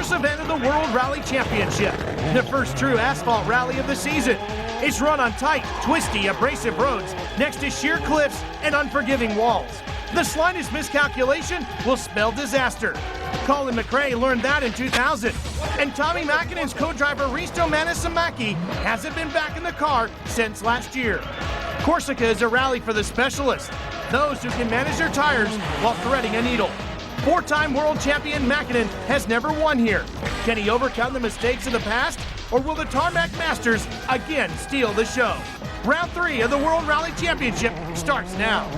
first event of the World Rally Championship, the first true asphalt rally of the season. It's run on tight, twisty, abrasive roads next to sheer cliffs and unforgiving walls. The slightest miscalculation will spell disaster. Colin McRae learned that in 2000. And Tommy Mäkinen's co-driver Risto Manasamaki hasn't been back in the car since last year. Corsica is a rally for the specialists, those who can manage their tires while threading a needle. Four-time world champion Mäkinen has never won here. Can he overcome the mistakes of the past, or will the Tarmac Masters again steal the show? Round 3 of the World Rally Championship starts now.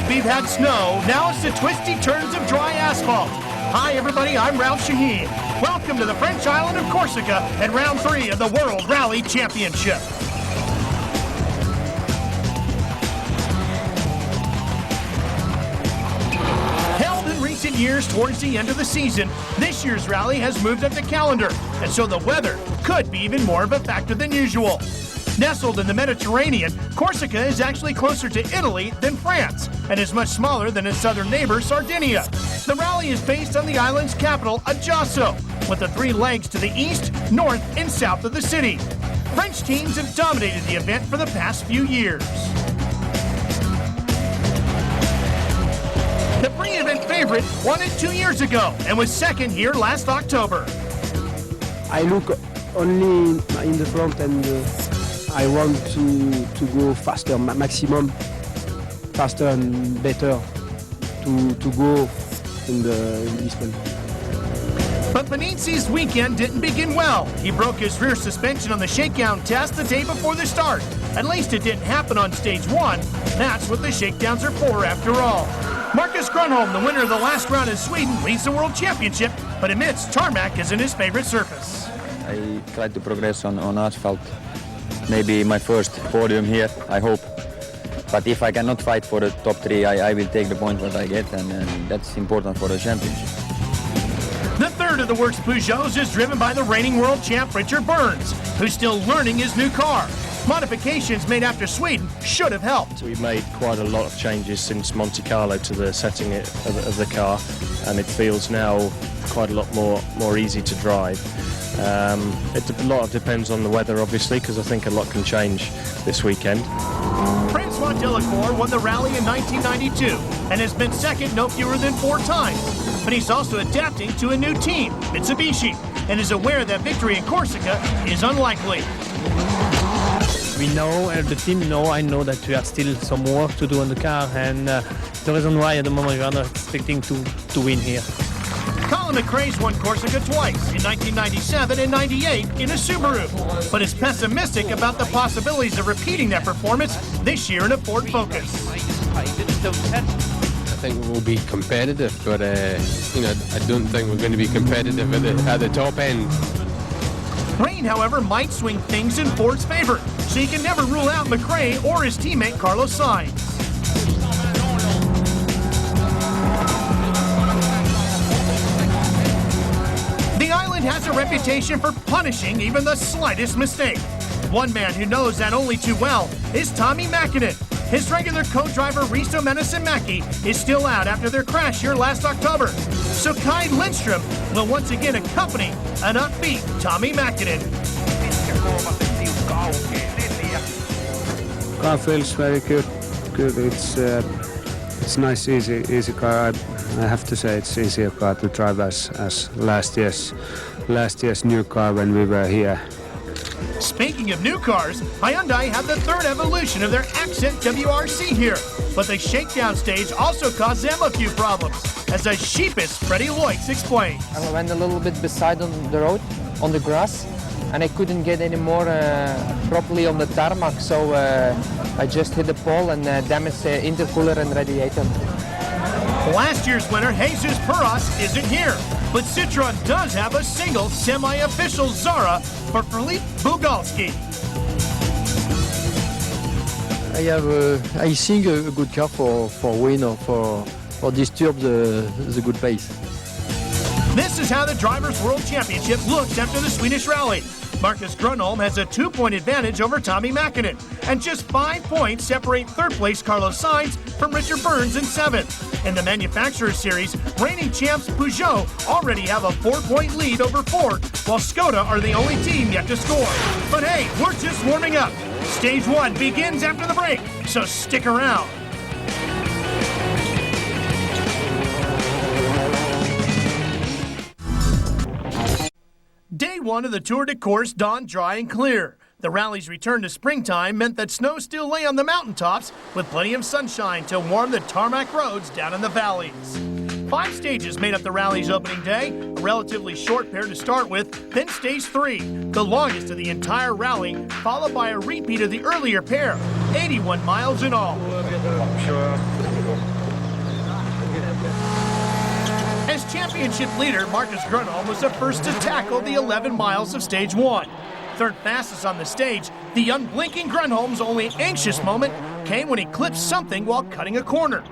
We've had snow, now it's the twisty turns of dry asphalt. Hi everybody, I'm Ralph Shaheen. Welcome to the French island of Corsica and round 3 of the World Rally Championship. Held in recent years towards the end of the season, this year's rally has moved up the calendar, and so the weather could be even more of a factor than usual. Nestled in the Mediterranean, Corsica is actually closer to Italy than France and is much smaller than its southern neighbor, Sardinia. The rally is based on the island's capital, Ajaccio, with the 3 legs to the east, north, and south of the city. French teams have dominated the event for the past few years. The pre-event favorite won it 2 years ago and was second here last October. I look only in the front and I want to go faster, maximum, faster and better to go in this one. But Panizzi's weekend didn't begin well. He broke his rear suspension on the shakedown test the day before the start. At least it didn't happen on stage 1. That's what the shakedowns are for after all. Marcus Grönholm, the winner of the last round in Sweden, leads the World Championship, but admits tarmac isn't his favorite surface. I tried to progress on asphalt. Maybe my first podium here, I hope. But if I cannot fight for the top 3, I will take the point that I get, and that's important for the championship. The third of the works Peugeots is driven by the reigning world champ Richard Burns, who's still learning his new car. Modifications made after Sweden should have helped. We've made quite a lot of changes since Monte Carlo to the setting of the car, and it feels now quite a lot more easy to drive. A lot depends on the weather, obviously, because I think a lot can change this weekend. Francois Delacour won the rally in 1992 and has been second no fewer than 4 times. But he's also adapting to a new team, Mitsubishi, and is aware that victory in Corsica is unlikely. We know, and the team know, I know that we have still some work to do on the car, and the reason why at the moment we are not expecting to win here. Colin McRae's won Corsica twice, in 1997 and 98 in a Subaru, but is pessimistic about the possibilities of repeating that performance this year in a Ford Focus. I think we'll be competitive, but I don't think we're going to be competitive at the top end. Rain, however, might swing things in Ford's favor, so you can never rule out McRae or his teammate Carlos Sainz. The island has a reputation for punishing even the slightest mistake. One man who knows that only too well is Tommy Mäkinen. His regular co-driver Risto Manasamaki is still out after their crash here last October. So Kai Lindström will once again accompany an upbeat Tommy Mäkinen. Car feels very good. It's nice, easy car. I have to say it's easier car to drive as last year's new car when we were here. Speaking of new cars, Hyundai had the 3rd evolution of their Accent WRC here, but the shakedown stage also caused them a few problems, as a sheepish Freddie Loix explains. I went a little bit beside on the road, on the grass, and I couldn't get any more properly on the tarmac, so I just hit the pole and damaged the intercooler and radiator. Last year's winner, Jesus Perras, isn't here, but Citroën does have a single semi-official Zara for Filip Bugalski. I think a good car for win or for disturb the good pace. This is how the Drivers' World Championship looks after the Swedish rally. Marcus Grönholm has a 2-point advantage over Tommy Mäkinen, and just 5 points separate third-place Carlos Sainz from Richard Burns in 7th. In the Manufacturers Series, reigning champs Peugeot already have a 4-point lead over Ford, while Skoda are the only team yet to score. But hey, we're just warming up. Stage 1 begins after the break, so stick around. Day 1 of the Tour de Corse dawned dry and clear. The rally's return to springtime meant that snow still lay on the mountaintops, with plenty of sunshine to warm the tarmac roads down in the valleys. 5 stages made up the rally's opening day, a relatively short pair to start with, then stage 3, the longest of the entire rally, followed by a repeat of the earlier pair, 81 miles in all. As championship leader, Marcus Grönholm was the first to tackle the 11 miles of stage 1. Third fastest on the stage, the unblinking Grönholm's only anxious moment came when he clipped something while cutting a corner.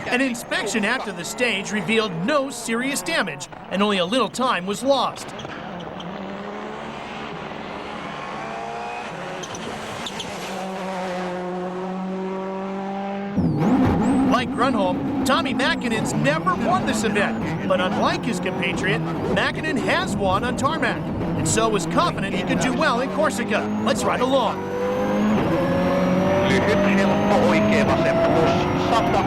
An inspection after the stage revealed no serious damage, and only a little time was lost. Like Grönholm, Tommy Mäkinen's never won this event, but unlike his compatriot, Mäkinen has won on tarmac, and so was confident he could do well in Corsica. Let's ride along. Lyhyt, helppo, oikea vasen plus 100.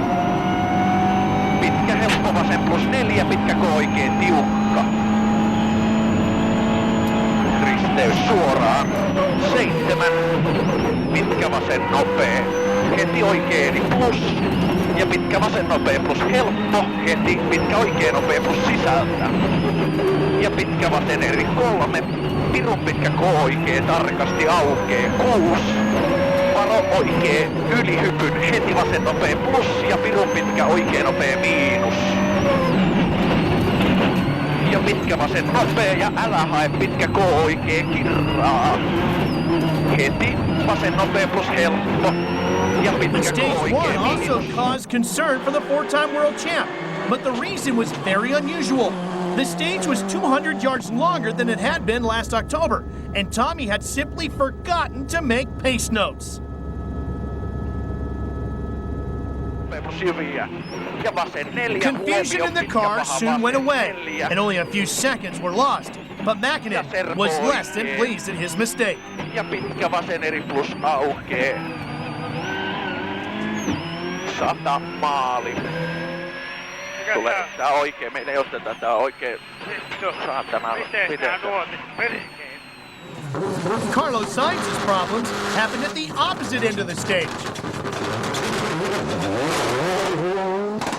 Pitkä, helppo vasen plus 4, pitkäkö oikein tiukka. Risteys suoraan. 7. Pitkä vasen nopea. Heti oikein plus. Ja pitkä vasen nopea plus helppo. Heti pitkä oikein nopea plus sisältä. Ja pitkä vasen eri 3. Pirun pitkä oikea tarkasti aukee 6. Varo oikee ylihypyn, heti vasen nopea plus ja pirun pitkä oikee nopea miinus. Ja pitkä vasen nopea ja älä hae pitkä oikee kirraa. Heti vasen nopea plus helppo ja pitkä oikee miinus. Also caused concern for the 4-time world champ, but the reason was very unusual. The stage was 200 yards longer than it had been last October, and Tommy had simply forgotten to make pace notes. Confusion in the car soon went away, and only a few seconds were lost, but Mäkinen was less than pleased at his mistake. Ja pitkä vasen eri plus aukee. 100 maali. Tulee tää oikein, meidän ei oteta tää oikein. Saa tämä pitää. Carlos Sainz's problems happened at the opposite end of the stage.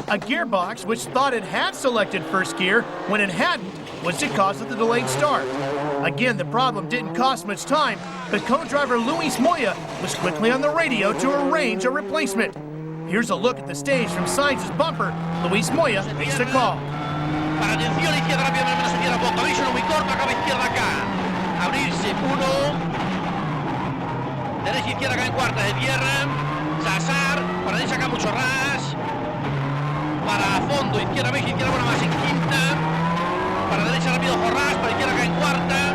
A gearbox which thought it had selected first gear when it hadn't was the cause of the delayed start. Again, the problem didn't cost much time, but co-driver Luis Moya was quickly on the radio to arrange a replacement. Here's a look at the stage from Sainz's bumper. Luis Moya makes the call. Para atención izquierda rápida, menos se cierra poco. Aviso muy corto, acaba izquierda acá. Abrirse 1. Derecha izquierda acá en cuarta, se cierra. Sasar, para derecha acá mucho ras. Para fondo, izquierda veis, izquierda buena más en quinta. Para derecha rápido Jorras, para izquierda acá en cuarta.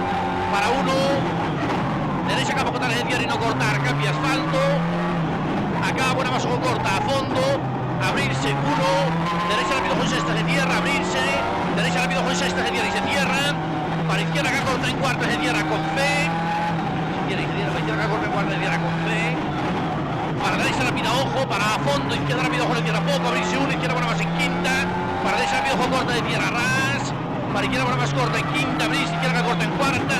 Para 1. Derecha acá poco tal, se cierra y no cortar, cambia asfalto. Acá buena más ojo corta, a fondo. Abrirse 1. Derecha rápido con sexta, se cierra, abrirse. Derecha rápido con sexta, se cierra y se cierra. Para izquierda acá corta en cuarta, se cierra con fe. Izquierda y se cierra, para izquierda acá corta en cuarta, se cierra con fe. Para derecha rápida ojo, para fondo, izquierda rápido ojo, se cierra poco, abrirse 1, izquierda buena más en quinta. Para derecha rápido ojo corta, se cierra ras. Para izquierda buena más corta en quinta, abrirse, izquierda acá corta en cuarta.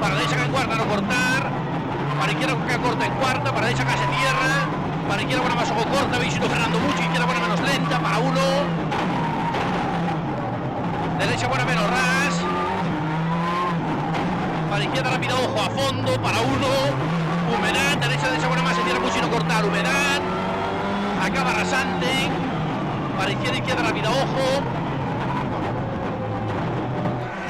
Para derecha acá en cuarta, no cortar. Para izquierda acá corta en cuarta, para derecha acá se cierra. Para izquierda buena más ojo corta, veis no frenando mucho, izquierda buena menos lenta, para 1. Derecha buena menos ras. Para izquierda rápida, ojo a fondo, para uno. Humedad, derecha buena más, se cierra mucho y no cortar. Humedad. Acaba rasante. Para izquierda rápida, ojo.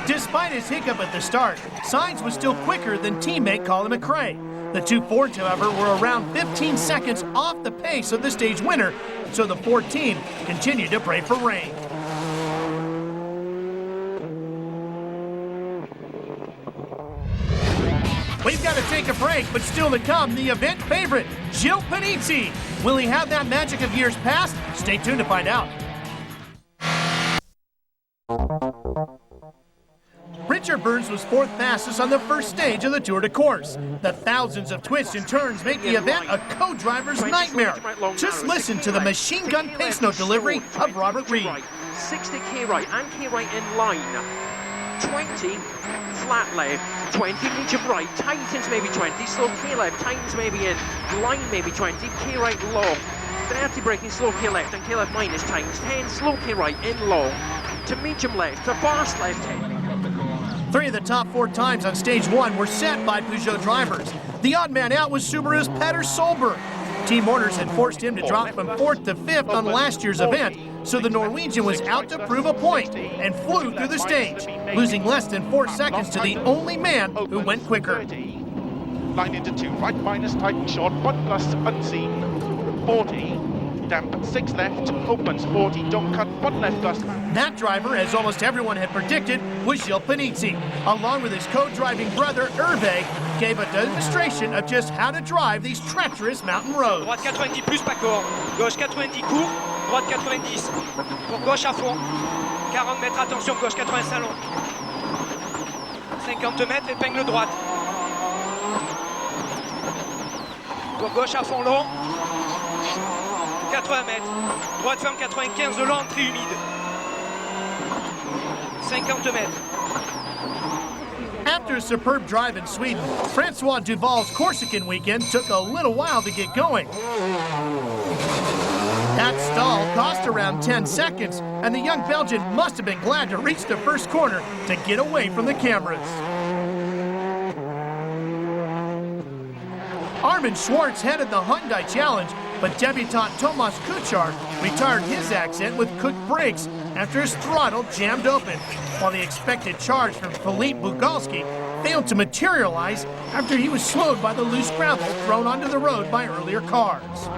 Despite his hiccup at the start, Sainz was still quicker than teammate Colin McRae. The two Fords, however, were around 15 seconds off the pace of the stage winner, so the Ford team continued to pray for rain. We've got to take a break, but still to come, the event favorite, Gilles Panizzi. Will he have that magic of years past? Stay tuned to find out. Richard Burns was fourth fastest on the first stage of the Tour de Corse. The thousands of twists and turns make the event a co-driver's nightmare. Just listen to the machine gun pace note delivery of Robert Reed. 60 key right and key right in line. 20 flat left, 20 medium right, tightens maybe 20, slow key left, tightens maybe in, line maybe 20, key right long, 30 braking, slow key left and key left minus tightens, 10 slow key right in long, to medium left, to fast left 10. Three of the top four times on stage one were set by Peugeot drivers. The odd man out was Subaru's Petter Solberg. Team orders had forced him to drop from fourth to fifth on last year's event, so the Norwegian was out to prove a point and flew through the stage, losing less than 4 seconds to the only man who went quicker. Line into 2, right minus, tighten short, 1 plus, unseen, 40, damp, 6 left, opens, 40, don't cut, 1 left plus. That driver, as almost everyone had predicted, was Gilles Panizzi, along with his co-driving brother Hervé, gave a demonstration of just how to drive these treacherous mountain roads. Droite 90 plus pas court, gauche 90 court, droite 90, pour gauche à fond, 40 mètres, attention, gauche 85 long, 50 mètres, épingle droite, pour gauche à fond long, 80 mètres, droite ferme 95 de l'entrée humide, 50 mètres. After a superb drive in Sweden, Francois Duval's Corsican weekend took a little while to get going. That stall cost around 10 seconds, and the young Belgian must have been glad to reach the first corner to get away from the cameras. Armin Schwartz headed the Hyundai Challenge, but debutant Tomas Kuchar retired his accent with cooked brakes after his throttle jammed open, while the expected charge from Philippe Bugalski failed to materialize after he was slowed by the loose gravel thrown onto the road by earlier cars.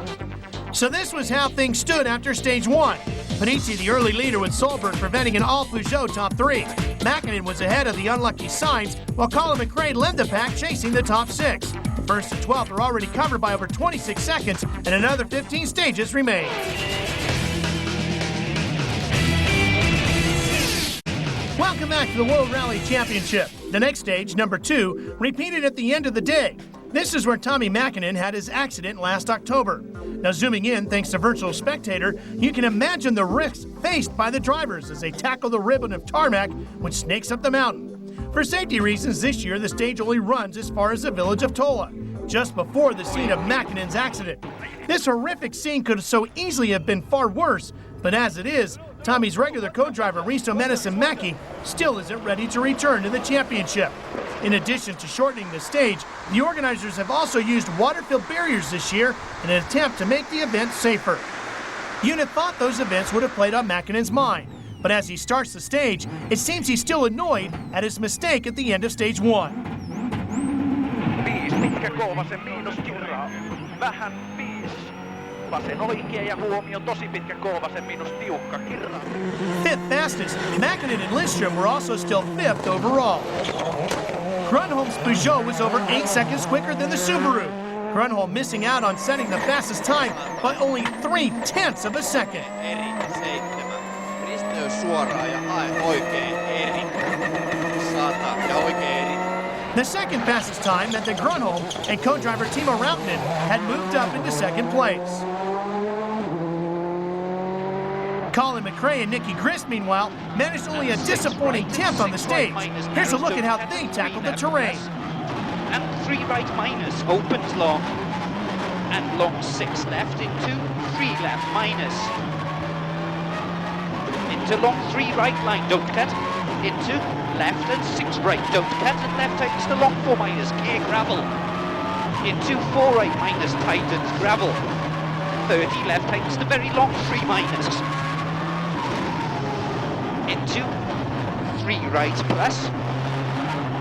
So this was how things stood after stage one. Panizzi, the early leader, with Solberg preventing an all-Peugeot top three. Mäkinen was ahead of the unlucky Sainz, while Colin McRae led the pack chasing the top six. First and 12th are already covered by over 26 seconds, and another 15 stages remain. Welcome back to the World Rally Championship. The next stage, number 2, repeated at the end of the day. This is where Tommi Mäkinen had his accident last October. Now, zooming in, thanks to Virtual Spectator, you can imagine the risks faced by the drivers as they tackle the ribbon of tarmac which snakes up the mountain. For safety reasons, this year the stage only runs as far as the village of Tola, just before the scene of Mäkinen's accident. This horrific scene could so easily have been far worse, but as it is, Tommy's regular co-driver Risto Mäki still isn't ready to return to the championship. In addition to shortening the stage, the organizers have also used water-filled barriers this year in an attempt to make the event safer. You'd have thought those events would have played on Mäkinen's mind, but as he starts the stage, it seems he's still annoyed at his mistake at the end of stage one. Fifth fastest, Mäkinen and Lindstrom were also still fifth overall. Grönholm's Peugeot was over 8 seconds quicker than the Subaru. Grönholm missing out on setting the fastest time by only 0.3 of a second. The second fastest time meant that Grönholm and co-driver Timo Rautanen had moved up into second place. Colin McRae and Nicky Grist, meanwhile, managed only a disappointing 10th on the stage. Here's a look at how they tackled the terrain. And 3 right minus, opens long, and long 6 left into 3 left minus. into long 3 right line, don't cut, into left and 6 right, don't cut, and left tightens the long 4 minus, K gravel, into 4 right minus, tightens gravel, 30 left tightens the very long 3 minus, into 3 right plus,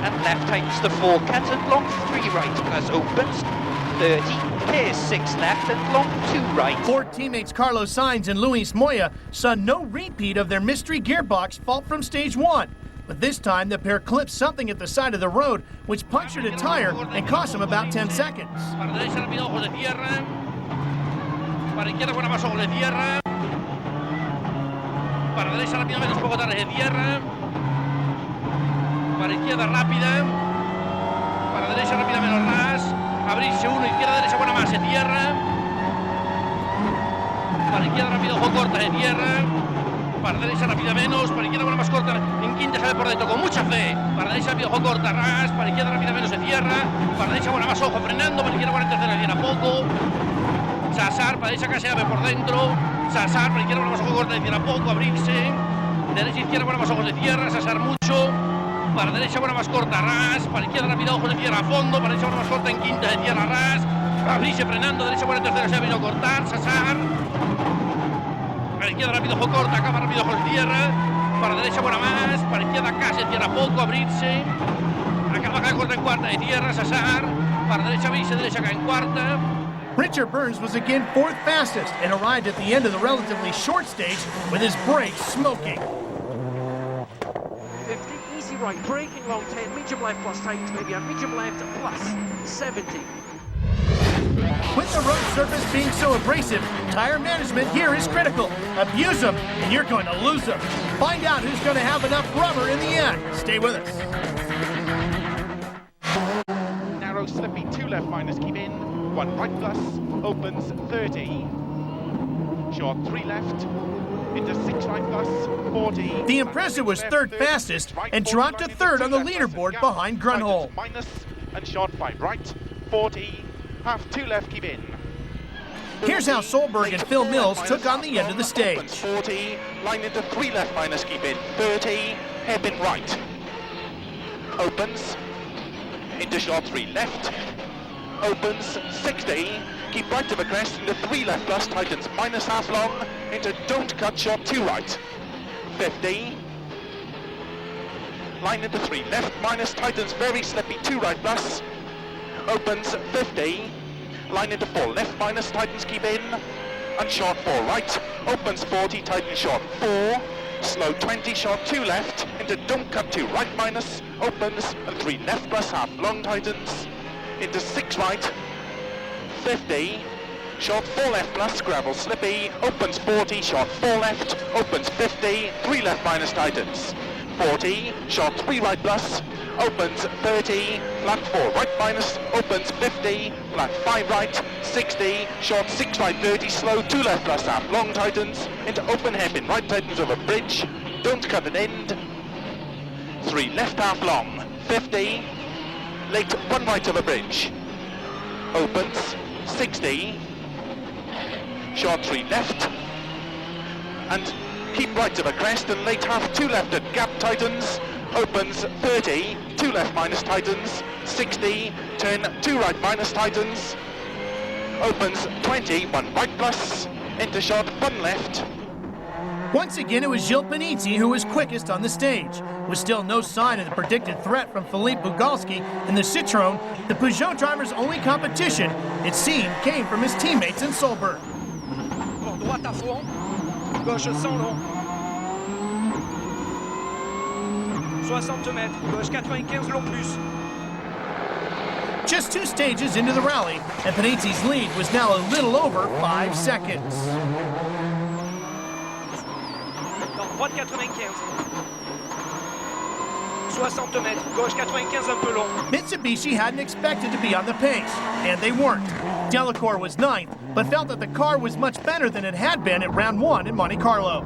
and left tightens the 4 cut and long 3 right plus opens, 30, K6 left and long 2 right. Four teammates Carlos Sainz and Luis Moya saw no repeat of their mystery gearbox fault from stage 1. But this time the pair clipped something at the side of the road which punctured a tire and cost them about 10 seconds. Para derecha rápido, ojos de tierra. Para izquierda, buena más ojos de tierra. Para derecha rápido, menos poco tarde de tierra. Para izquierda rápida. Para derecha rápida, menos ras. Abrirse uno, izquierda, derecha, buena más de tierra. Para izquierda rápido, ojo corta de tierra. Para derecha rápida menos, para izquierda buena más corta, en quinta sale por dentro con mucha fe. Para derecha rápido, ojo corta, ras. Para izquierda rápida menos de tierra. Para derecha buena más ojo frenando. Para izquierda buena tercera, tierra poco. Sasar, para derecha casi ave por dentro. Sasar, para izquierda buena más ojo corta de tierra poco, abrirse. Derecha izquierda buena más ojos de tierra, Sasar mucho. Para derecha buena más corta, ras. Para izquierda rápida ojos de tierra a fondo. Para derecha buena más corta en quinta de tierra, ras. Abrirse frenando, derecha buena tercera, se ha venido a cortar, Sasar. Para izquierda rápido, ojo corta, acaba rápido, ojo de tierra. Para derecha buena más, para izquierda casi tierra poco, abrirse. Acaba acá corta en cuarta de tierra, Sasar. Para derecha abrirse, derecha acá en cuarta. Richard Burns was again 4th fastest and arrived at the end of the relatively short stage with his brakes smoking. 50, easy right, braking long 10, medium left plus tightens maybe, and medium left plus 70. With the road surface being so abrasive, tire management here is critical. Abuse them, and you're going to lose them. Find out who's going to have enough rubber in the end. Stay with us. Narrow, slippy, 2 left minus, keep in. 1 right plus, opens 30. Short 3 left, into 6 right plus, 40. The Impreza was 3rd fastest and dropped to 3rd on the leaderboard behind Grunholm. Minus, and short 5 right, 40. Half 2 left, keep in. Here's how Solberg and Phil Mills took on the end of the stage. 40, line into 3 left minus, keep in. 30, hairpin right. Opens, into short 3 left. Opens, 60, keep right to the crest, into 3 left plus, tightens minus half long, into don't cut short 2 right. 50, line into 3 left minus, tightens very slippy 2 right plus. Opens 50, line into 4 left minus, tightens keep in, and short 4 right, opens 40, tightens short 4, slow 20, short 2 left, into don't cut 2 right minus, opens, and 3 left plus half long tightens, into 6 right, 50, short 4 left plus, gravel slippy, opens 40, short 4 left, opens 50, 3 left minus tightens, 40, short 3 right plus, opens 30, flat 4 right minus, opens 50, flat 5 right, 60, short 6 right 30, slow 2 left plus half long tightens, into open hairpin right tightens over bridge, don't cut an end, 3 left half long, 50, late 1 right over bridge, opens 60, short 3 left, and keep right over crest and late half 2 left at gap tightens, opens 30, 2 left minus tightens, 60, turn 2 right minus tightens, opens 20, 1 right plus, into short 1 left. Once again, it was Gilles Panizzi who was quickest on the stage. With still no sign of the predicted threat from Philippe Bugalski in the Citroën, the Peugeot driver's only competition, it seemed, came from his teammates in Solberg. Droite à fond, gauche sans long. 60 mètres, gauche 95 long plus. Just 2 stages into the rally, and Panizzi's lead was now a little over 5 seconds. Droite 95. 60 mètres, gauche 95 un peu long. Mitsubishi hadn't expected to be on the pace, and they weren't. Delacour was 9th, but felt that the car was much better than it had been at round 1 in Monte Carlo.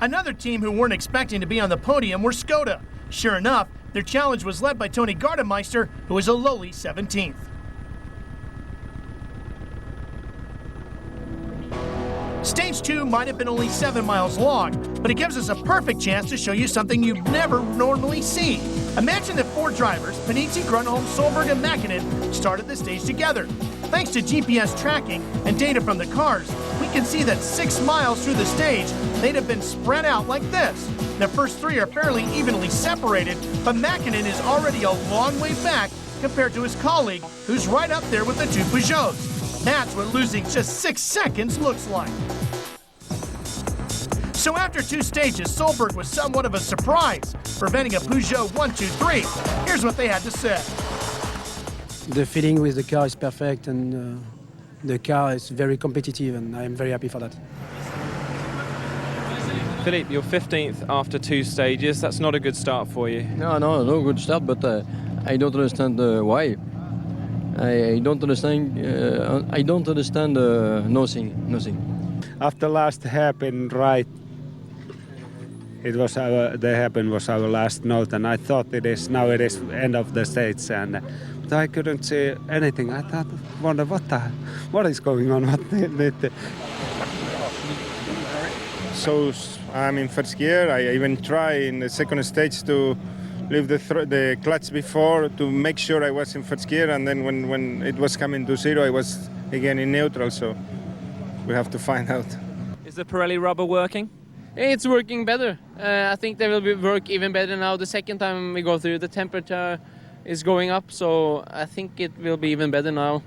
Another team who weren't expecting to be on the podium were Skoda. Sure enough, their challenge was led by Tony Gardemeister, who was a lowly 17th. Stage 2 might have been only 7 miles long, but it gives us a perfect chance to show you something you've never normally seen. Imagine that 4 drivers, Panizzi, Grunholm, Solberg, and Mäkinen, started the stage together. Thanks to GPS tracking and data from the cars, we can see that 6 miles through the stage, they'd have been spread out like this. The first 3 are fairly evenly separated, but Mäkinen is already a long way back compared to his colleague, who's right up there with the 2 Peugeots. That's what losing just 6 seconds looks like. So after 2 stages, Solberg was somewhat of a surprise, preventing a Peugeot 1-2-3. Here's what they had to say. The feeling with the car is perfect, and the car is very competitive, and I'm very happy for that. Philippe, you're 15th after 2 stages. That's not a good start for you. No good start, but I don't understand why. I don't understand. Nothing. After last hairpin right, it was the hairpin was our last note, and I thought it is end of the stage, but I couldn't see anything. I thought, wonder what is going on? So I'm in first gear. I even try in the second stage to leave the clutch before to make sure I was in first gear, and then when it was coming to 0, I was again in neutral. So we have to find out. Is the Pirelli rubber working? It's working better. I think they will work even better now. The second time we go through, the temperature is going up, so I think it will be even better now.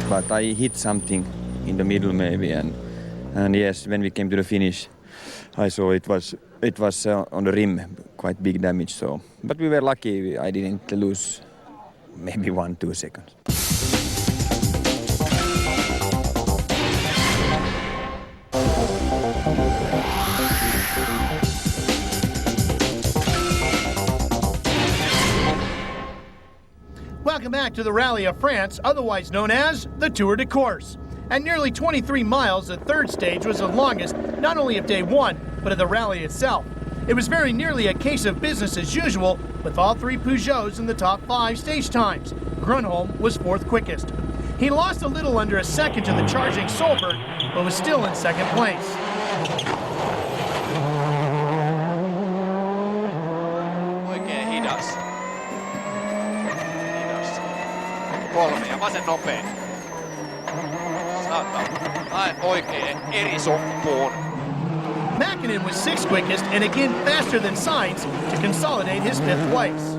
But I hit something in the middle maybe, and yes, when we came to the finish, I saw it was on the rim, quite big damage. So, but we were lucky. I didn't lose maybe 1-2 seconds. Welcome back to the Rally of France, otherwise known as the Tour de Corse. At nearly 23 miles, the 3rd stage was the longest, not only of day 1, but of the rally itself. It was very nearly a case of business as usual, with all 3 Peugeots in the top 5 stage times. Grunholm was 4th quickest. He lost a little under a second to the charging Solberg, but was still in 2nd place. Oikein hidas. Kolme ja vasen nopea. Oikein eri soppuun. Mäkinen was 6th quickest and again faster than Sainz to consolidate his 5th place.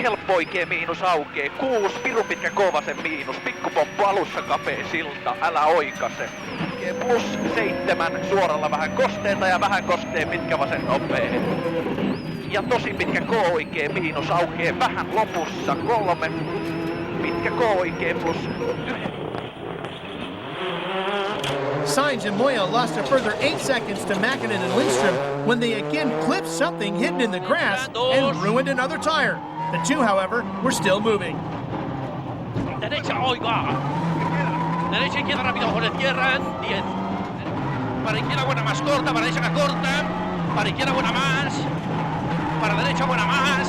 Helppo oikee miinus aukee. 6, pirun pitkä kovasen miinus. Pikkupomppu alussa kapea silta, älä oikase. +7, suoralla vähän kosteita ja vähän kosteen pitkä vasen nopee. Ja tosi pitkä K-oikee miinus aukee vähän lopussa. 3, pitkä K-oikee +1. Sainz and Moya lost a further 8 seconds to Mäkinen and Lindström when they again clipped something hidden in the grass and ruined another tire. The 2, however, were still moving. Derecha, oiga. Derecha, izquierda, rápido, por izquierda, 10. Para izquierda, buena más corta, para derecha, más corta. Para izquierda, buena más. Para derecha, buena más.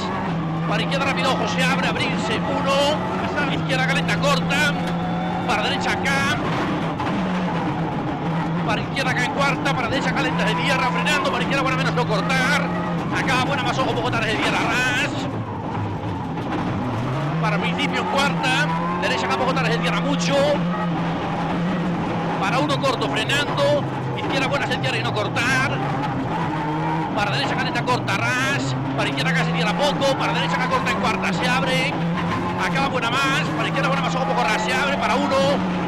Para izquierda, rápido, ojo, se abre, abrirse, 1. Izquierda, calenta, corta. Para derecha, acá. Para izquierda, acá en cuarta. Para derecha, calenta de tierra, frenando. Para izquierda, buena menos, no cortar. Acá, buena más, ojo, poco tarde de tierra, ras. Para principio, en cuarta. Derecha, acá, poco tarde de tierra, mucho. Para 1 corto, frenando. Izquierda, buena, se tierra y no cortar. Para derecha, calenta, corta, ras. Para izquierda, acá se tierra poco. Para derecha, acá, corta, en cuarta, se abre. Acá, buena más. Para izquierda, buena más, ojo, poco ras, se abre. Para 1.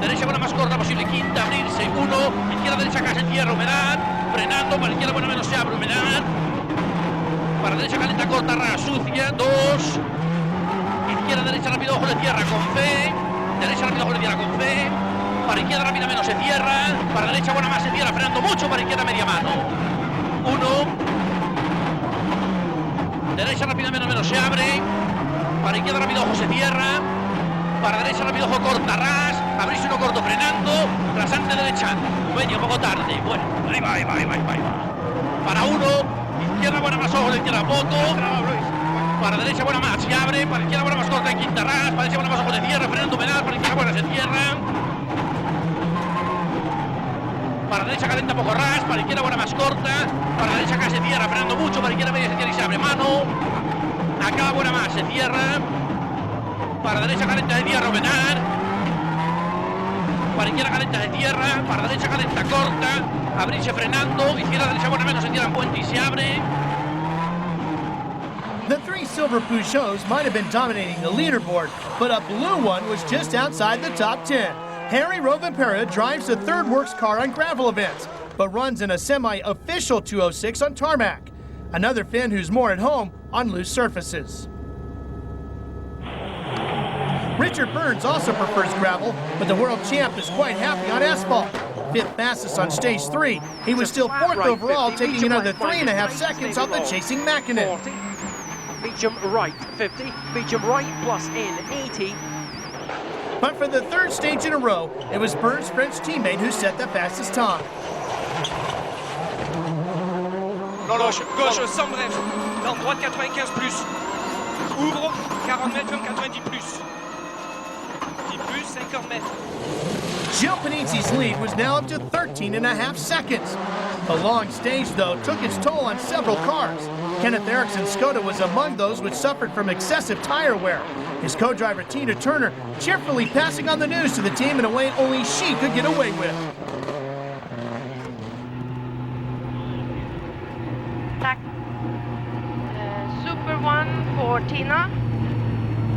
Derecha, buena más corta, posible quinta, abrirse, 1. Izquierda, derecha, acá se tierra, humedad. Frenando, para izquierda, buena menos, se abre, humedad. Para derecha, calenta, corta, ras, sucia, 2. Izquierda, derecha, rápido, ojo de tierra, con fe. Derecha, rápido, ojo de tierra, con fe. Para izquierda, rápida, menos, se cierra. Para derecha, buena más, se cierra, frenando mucho. Para izquierda, media mano. 1. Derecha, rápida, menos, se abre. Para izquierda, rápido, ojo, se cierra. Para derecha, rápido, ojo, corta, ras. abrirse uno corto frenando, rasante derecha, medio poco tarde, bueno, ahí va. Para uno, izquierda buena más ojo, izquierda poco, para derecha buena más, se abre, para izquierda buena más corta en quinta ras, para derecha buena más ojo de cierre, frenando penal, para izquierda buena se cierra. Para derecha calenta poco ras, para izquierda buena más corta, para derecha casi se cierra, frenando mucho, para izquierda media se cierra y se abre mano. Acá buena más, se cierra. Para derecha calenta de tierra, penal. Para izquierda calenta de tierra, para derecha calenta corta, abrirse frenando, izquierda derecha buena menos se cierra en puente y se abre. The three silver Peugeots might have been dominating the leaderboard, but a blue one was just outside the top 10. Harry Rovanpera drives the third works car on gravel events, but runs in a semi-official 206 on tarmac. Another Finn who's more at home on loose surfaces. Richard Burns also prefers gravel, but the world champ is quite happy on asphalt. Fifth fastest on stage 3, he was still fourth overall, taking another 3.5 seconds off the chasing Mäkinen. Medium right 50, medium right plus in 80. But for the third stage in a row, it was Burns' French teammate who set the fastest time. Gauche sans brève, dans droite 95 plus. Ouvre 40 mètres comme 90 plus. 10 plus 50 mètres. Gilles Panizzi's lead was now up to 13.5 seconds. The long stage, though, took its toll on several cars. Kenneth Eriksson's Skoda was among those which suffered from excessive tire wear. His co-driver Tina Turner cheerfully passing on the news to the team in a way only she could get away with. Super one for Tina.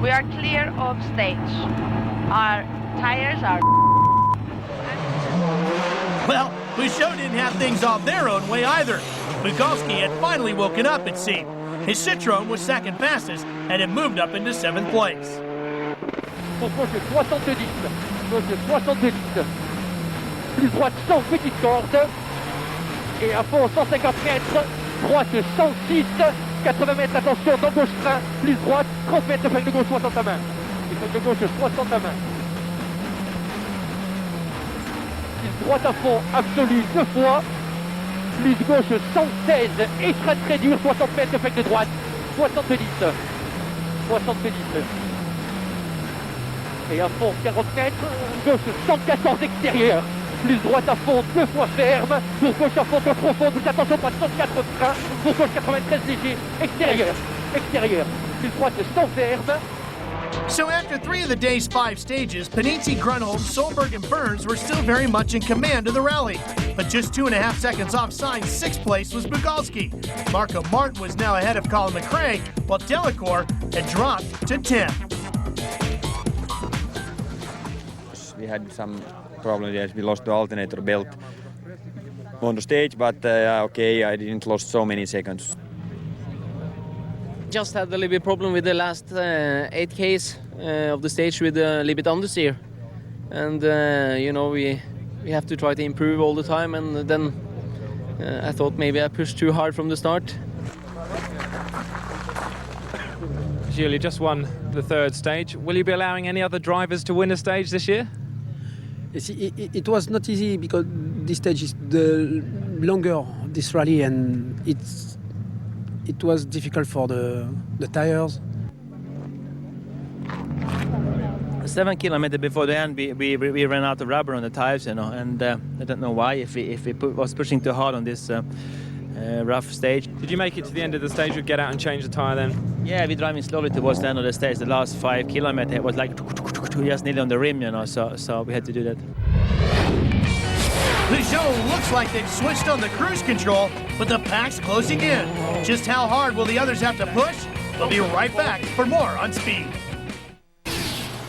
We are clear of stage. Our tires are... Well, Peugeot didn't have things all their own way either. Bugalski had finally woken up, it seemed. His Citroën was second fastest and had moved up into 7th place. Gauche 70, gauche 70, plus droite 100 petite corde, et à fond 150 mètres, droite 106, 80 mètres, attention, dans gauche frein, plus droite, 30 mètres, frein de gauche 60 à main, frein de gauche 60 à main. Plus droite à fond, absolue 2 fois, plus gauche 116, et frein très dur, 60 mètres, frein de droite, 70, 70. Et à fond 40 mètres, gauche 114 extérieur, plus droite à fond 2 fois ferme, pour gauche à fond 2 profonde, plus attention pas 104 frein, pour gauche 93 léger, extérieur, plus droite sans ferme. So after 3 of the day's 5 stages, Panizzi, Grunholm, Solberg and Burns were still very much in command of the rally. But just 2.5 seconds offside, 6th place was Bugalski. Marco Martin was now ahead of Colin McRae, while Delacour had dropped to 10th. We had some problems. Yes, we lost the alternator belt on the stage, but okay, I didn't lose so many seconds. Just had a little bit problem with the last 8Ks of the stage with a little bit understeer, and you know, we have to try to improve all the time, and then I thought maybe I pushed too hard from the start. Gilles, you just won the third stage. Will you be allowing any other drivers to win a stage this year? It was not easy because this stage is the longer, this rally, and it was difficult for the tires. 7 kilometers before the end, we ran out of rubber on the tires, you know, and I don't know why. If we was pushing too hard on this rough stage. Did you make it to the end of the stage? You'd get out and change the tire then? Yeah, we're driving slowly towards the end of the stage. The last 5 kilometers, it was like just nearly on the rim, you know. So we had to do that. Peugeot looks like they've switched on the cruise control, but the pack's closing in. Just how hard will the others have to push? We'll be right back for more on Speed.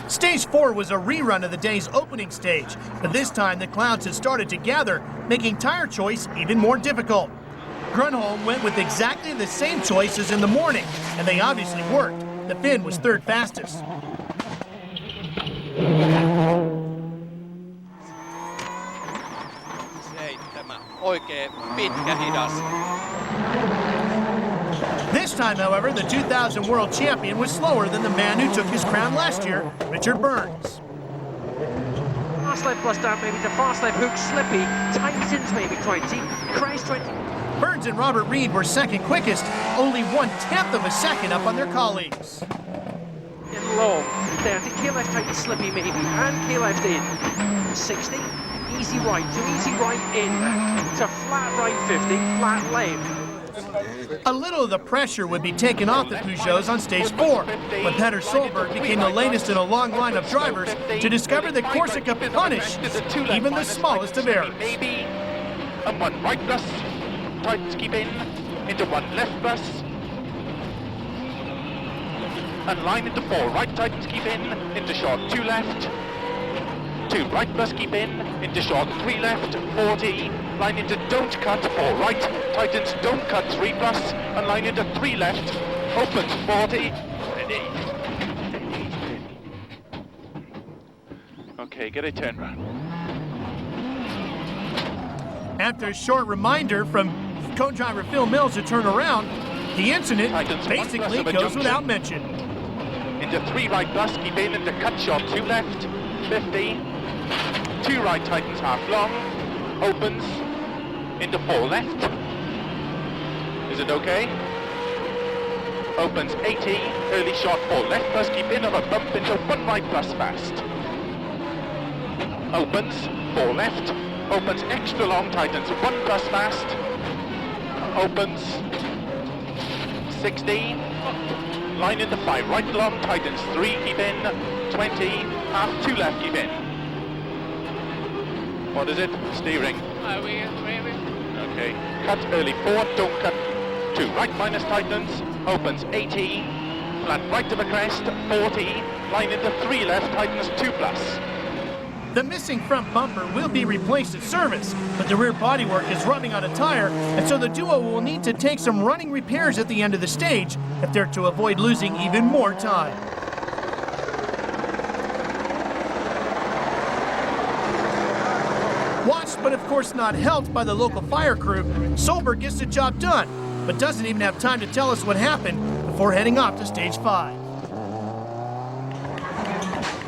Stage 4 was a rerun of the day's opening stage, but this time the clouds had started to gather, making tire choice even more difficult. Grunholm went with exactly the same choice as in the morning, and they obviously worked. The Finn was third fastest. Oikein pitkä hidas. This time, however, the 2000 world champion was slower than the man who took his crown last year, Richard Burns. fast left plus down, maybe to fast left hook, slippy, tightens maybe 20, crest 20. Burns and Robert Reed were second quickest, only 1/10 of a second up on their colleagues. In long, there, I think K left tightens slippy maybe, and K left in. 60, easy right, to easy right in, to flat right 50, flat left. A little of the pressure would be taken off the Peugeots on stage 4, when Petter Solberg became the latest in a long line of drivers to discover that Corsica punished even the smallest of errors. Maybe, and one right plus, tightens keep in, into one left plus, and line into 4, right tightens keep in, into short 2 left, 2 right plus keep in, into short 3 left, 40, line into don't cut 4 right, tightens don't cut 3 plus, and line into 3 left, opens 40, ready. Okay, get a turn round. After a short reminder from co-driver Phil Mills to turn around, the incident basically goes without mention. Into 3 right plus, keep in, into cut short 2 left, 50, 2 right tightens half long, opens, into 4 left. Is it okay? Opens 80, early short 4 left plus, keep in of a bump into 1 right plus fast. Opens, 4 left, opens extra long, tightens 1 plus fast, opens, 60, line into 5, right long, tightens 3, keep in, 20, half 2 left, keep in. What is it? Steering. Okay, cut early 4, don't cut 2, right minus tightens, opens 80, flat right of a crest, 40, line into 3 left, tightens 2 plus. The missing front bumper will be replaced at service, but the rear bodywork is running on a tire, and so the duo will need to take some running repairs at the end of the stage if they're to avoid losing even more time. Watched, but of course not helped by the local fire crew, Solberg gets the job done, but doesn't even have time to tell us what happened before heading off to stage 5.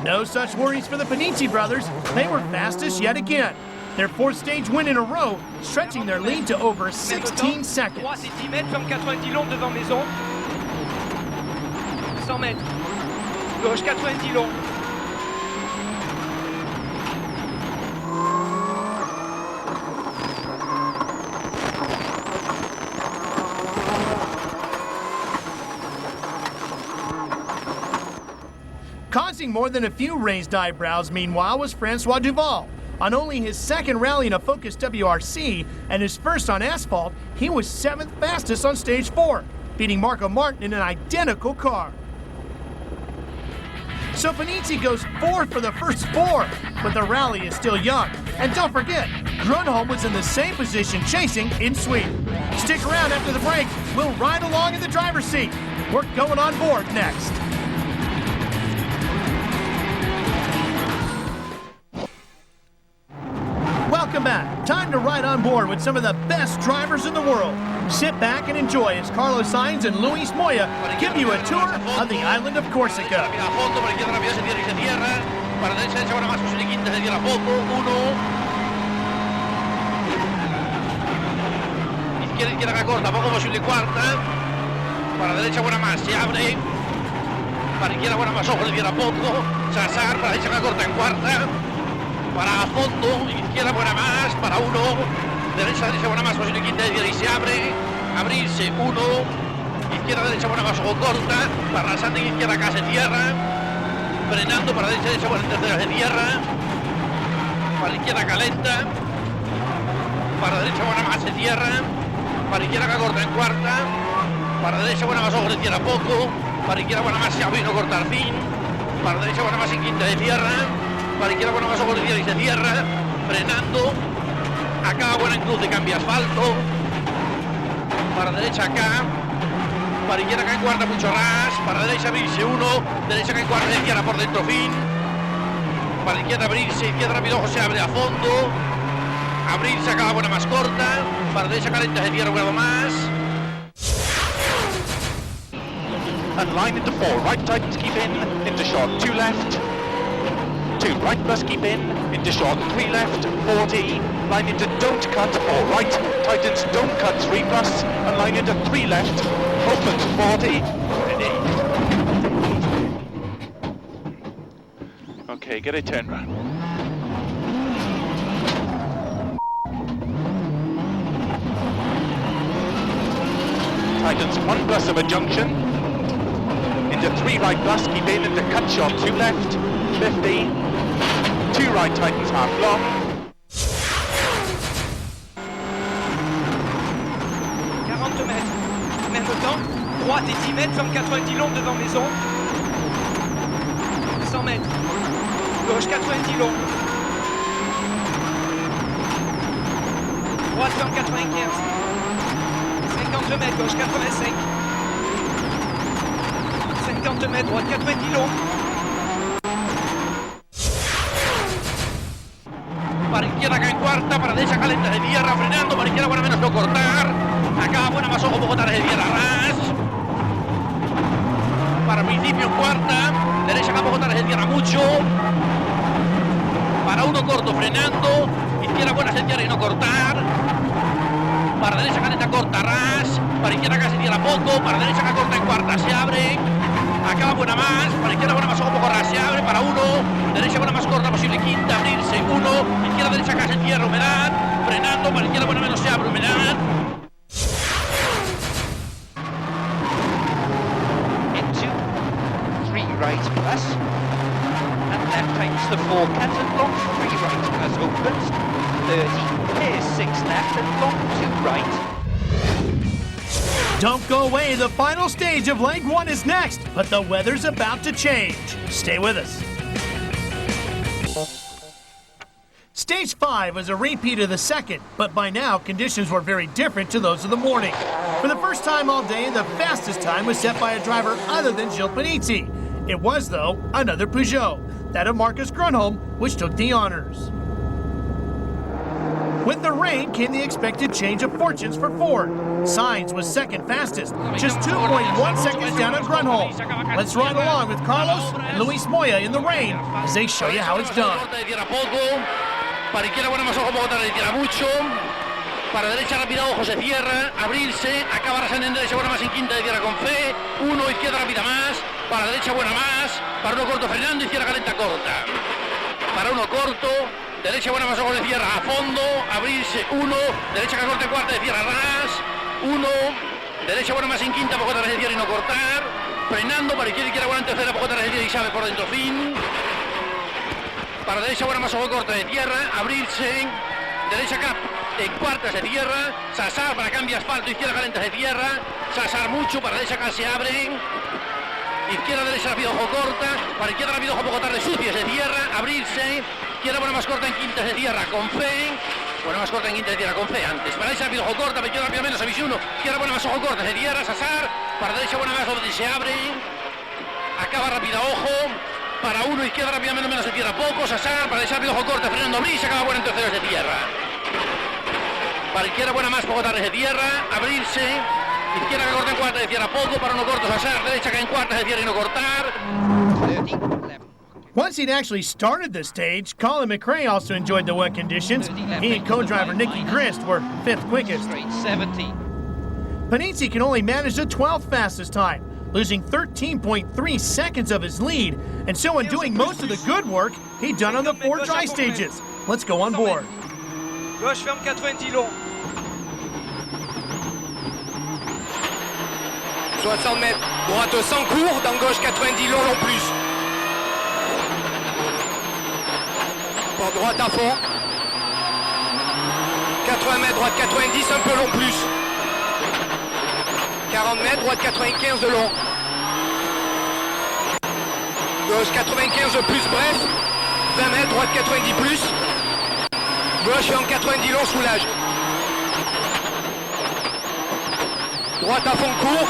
No such worries for the Panizzi brothers. They were fastest yet again. Their 4th stage win in a row, stretching their lead to over 16 seconds. 3 c'est 10 mètres, ferme 90 long devant maison. 100 mètres. Gauche 90 long. Causing more than a few raised eyebrows, meanwhile, was Francois Duval. On only his 2nd rally in a Focus WRC and his 1st on asphalt, he was 7th fastest on stage 4, beating Marco Martin in an identical car. So Panizzi goes 4th for the first 4, but the rally is still young. And don't forget, Grunholm was in the same position chasing in Sweden. Stick around after the break. We'll ride along in the driver's seat. We're going on board next. Welcome back. Time to ride on board with some of the best drivers in the world. Sit back and enjoy as Carlos Sainz and Luis Moya give you a tour of the island of Corsica. Izquierda que corta, poco posible cuarta. Para derecha buena más, se abre. Para izquierda buena más, ojo, izquierda poco. Sasar, para derecha que corta en cuarta. Para fondo, izquierda buena más, para 1, derecha buena más, posible quinta y se abre, abrirse 1, izquierda buena más, ojo corta, para rasante izquierda acá se cierra, frenando para derecha buena tercera se cierra, para izquierda calenta, para derecha buena más se cierra, para izquierda que corta en cuarta, para derecha buena más, ojo se cierra poco, para izquierda buena más se abre y no corta al fin, para derecha buena más en quinta se cierra, para izquierda buena más ojo y se cierra, frenando, acá buena en cruz y cambia asfalto, para derecha acá, para izquierda acá en cuarta mucho ras, para derecha abrirse 1, derecha acá en cuarta se cierra por dentro fin, para izquierda abrirse, izquierda rápido ojo se abre a fondo, abrirse acá la buena más corta, para derecha calenta se cierra un más. And line into 4, right tightens keep in, into short 2 left, 2 right plus keep into short 3 left, 40, line into don't cut 4 right, tightens don't cut 3 plus, and line into 3 left, opens 40, ready. Okay, get a turn round. Tightens 1 plus of a junction, into 3 right plus, keep into cut short 2 left, 50, 2 right tightens half long. Même temps, droite et 10 mètres, ferme 90 long devant maison. 100 mètres, gauche 90 long. Droite ferme 95. 50 mètres, gauche 85. 50 mètres, droite 90 long. Para izquierda acá en cuarta, para derecha calenta de tierra, frenando, para izquierda buena menos no cortar. Acá buena más ojo, poco tarde de tierra, ras. Para principio en cuarta, derecha acá poco tarde de tierra mucho. Para uno corto frenando, izquierda buena se tierra y no cortar. Para derecha calenta corta, ras. Para izquierda acá se tierra poco, para derecha acá corta en cuarta se abre. Acaba buena más, para izquierda buena más ojo, poco ras se abre. Para uno, derecha buena más corta posible quinta, abrirse. Uno, izquierda derecha acá se tierra humedad. Frenando, para izquierda buena menos se abre humedad. Right plus, and left takes the 4 cut and long, 3 right plus opens, 30, here's 6 left and long, 2 right. Don't go away, the final stage of leg 1 is next, but the weather's about to change. Stay with us. Stage 5 was a repeat of the second, but by now conditions were very different to those of the morning. For the first time all day, the fastest time was set by a driver other than Gilles Panizzi. It was, though, another Peugeot, that of Marcus Grönholm, which took the honors. With the rain came the expected change of fortunes for Ford. Sainz was second fastest, just 2.1 seconds down on Grönholm. Let's ride along with Carlos and Luis Moya in the rain as they show you how it's done. Para izquierda buena más ojo, poco tarde de tierra mucho. Para derecha rápida ojo se cierra, abrirse, acaba arrasando en derecha buena más en quinta de tierra con fe. Uno, izquierda rápida más. Para derecha buena más, para uno corto frenando, izquierda calenta corta. Para uno corto, derecha buena más ojo de tierra a fondo, abrirse, uno, derecha que corta en cuarta de tierra ras, uno, derecha buena más en quinta, poco tarde de tierra y no cortar, frenando, para izquierda buena en tercera, poco tarde de tierra y sabe por dentro fin. Para derecha buena más ojo corta de tierra, abrirse, derecha cap en cuartas de tierra, sasar para cambio asfalto, izquierda calenta de tierra, sasar mucho, para derecha acá se abren. Izquierda, derecha, rápido, ojo corta. Para izquierda, rápido, ojo poco tarde, sucias de tierra. Abrirse. Izquierda, buena más corta en quintas de tierra con fe. Buena más corta en quintas de tierra con fe antes. Para derecha, rápido, ojo corta. Para izquierda, rápido, menos, avise uno. Izquierda, buena más ojo corta de tierra, sasar. Para derecha, buena más donde se abre. Acaba rápida, ojo. Para uno, izquierda, rápida, menos de tierra poco. Sasar. Para derecha, rápido, ojo corta, frenando, abrirse. Acaba buena en terceros de tierra. Para izquierda, buena más, poco tarde de tierra. Abrirse. Izquierda que corta en cuarta de tierra poco, para uno corto sasar, derecha que en cuarta de tierra y no cortar. Once he'd actually started the stage, Colin McRae also enjoyed the wet conditions. He and co-driver Nicky Grist were 5th quickest. 70. Panizzi can only manage the 12th fastest time, losing 13.3 seconds of his lead, and so in doing most of the good work he'd done on the 4 dry stages. Let's go on board. Gauche ferme 90 long. 60 mètres, droite sans court, dans gauche 90 long plus. Pour droite à fond. 80 mètres, droite 90, un peu long plus. 40 mètres, droite 95 de long. Gauche 95 plus bref. 20 mètres, droite 90 plus. Gauche ferme 90 long, soulage. Droite à fond court.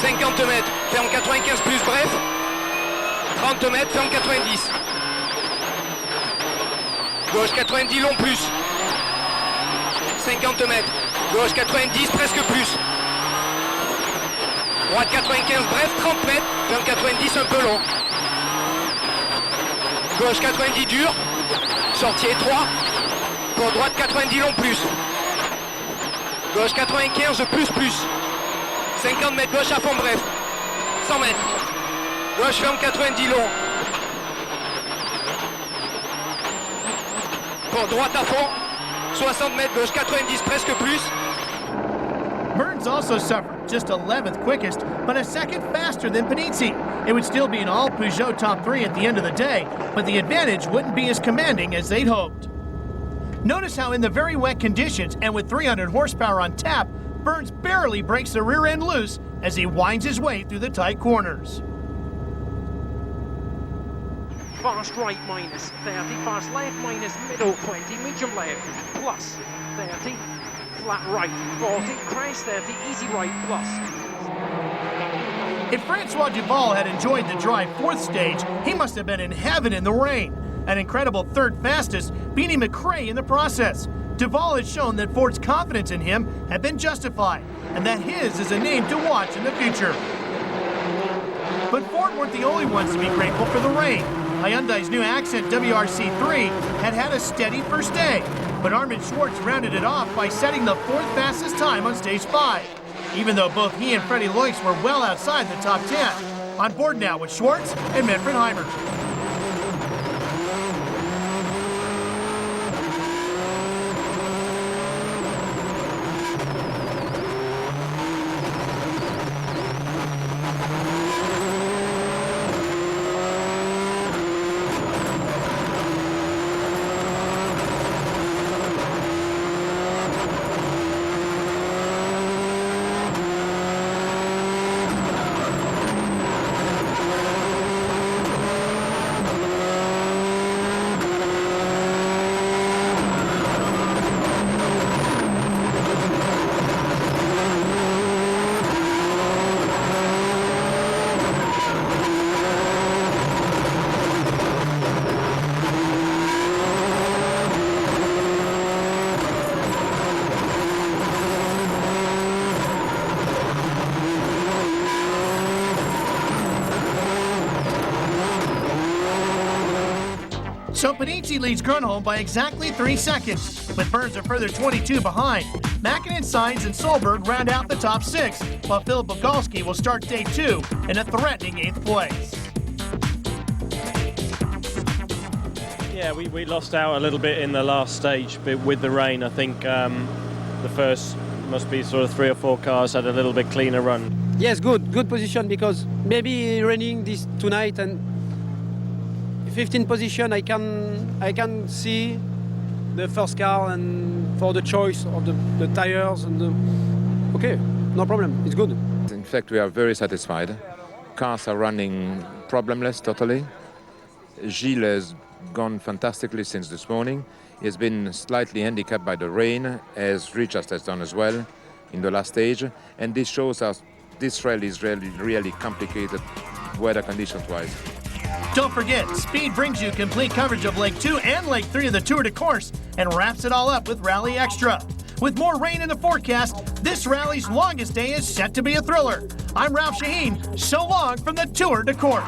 50 mètres, ferme 95 plus bref. 30 mètres, ferme 90. Gauche 90 long plus. 50 mètres. Gauche 90 presque plus. Droite 95 bref, 30 mètres, ferme 90 un peu long. Gauche 90 dur. Sortie étroit. Pour droite 90 long plus. Gauche 95 plus. 50 mètres gauche à fond bref. 100 mètres. Gauche ferme 90 long. Pour droite à fond. 60 mètres gauche 90 presque plus. Burns also suffered, just 11th quickest, but a second faster than Panizzi. It would still be an all Peugeot top 3 at the end of the day, but the advantage wouldn't be as commanding as they'd hoped. Notice how in the very wet conditions and with 300 horsepower on tap, Burns barely breaks the rear end loose as he winds his way through the tight corners. Fast right minus 30, fast left minus middle 20, medium left plus 30, flat right 40, crest 30, easy right plus. If Francois Duval had enjoyed the dry 4th stage, he must have been in heaven in the rain. An incredible 3rd fastest, beating McRae in the process. Duval has shown that Ford's confidence in him had been justified, and that his is a name to watch in the future. But Ford weren't the only ones to be grateful for the rain. Hyundai's new Accent WRC 3 had a steady first day, but Armin Schwartz rounded it off by setting the 4th fastest time on stage 5, even though both he and Freddie Loix were well outside the top 10. On board now with Schwartz and Manfred Heimer. So Panizzi leads Grunholm by exactly 3 seconds, with Burns a further 22 behind. Mäkinen, Sainz, and Solberg round out the top 6, while Philip Bogalski will start day 2 in a threatening 8th place. Yeah, we lost out a little bit in the last stage, but with the rain, I think the first must be sort of 3 or 4 cars had a little bit cleaner run. Yes, good position, because maybe raining this tonight and 15th position, I can see the first car and for the choice of the tires and okay, no problem, it's good. In fact, we are very satisfied. Cars are running problemless totally. Gilles has gone fantastically since this morning. He has been slightly handicapped by the rain, as Richard has done as well in the last stage, and this shows us this rally is really complicated weather conditions-wise. Don't forget, Speed brings you complete coverage of Leg 2 and Leg 3 of the Tour de Corse and wraps it all up with Rally Extra. With more rain in the forecast, this rally's longest day is set to be a thriller. I'm Ralph Shaheen. So long from the Tour de Corse.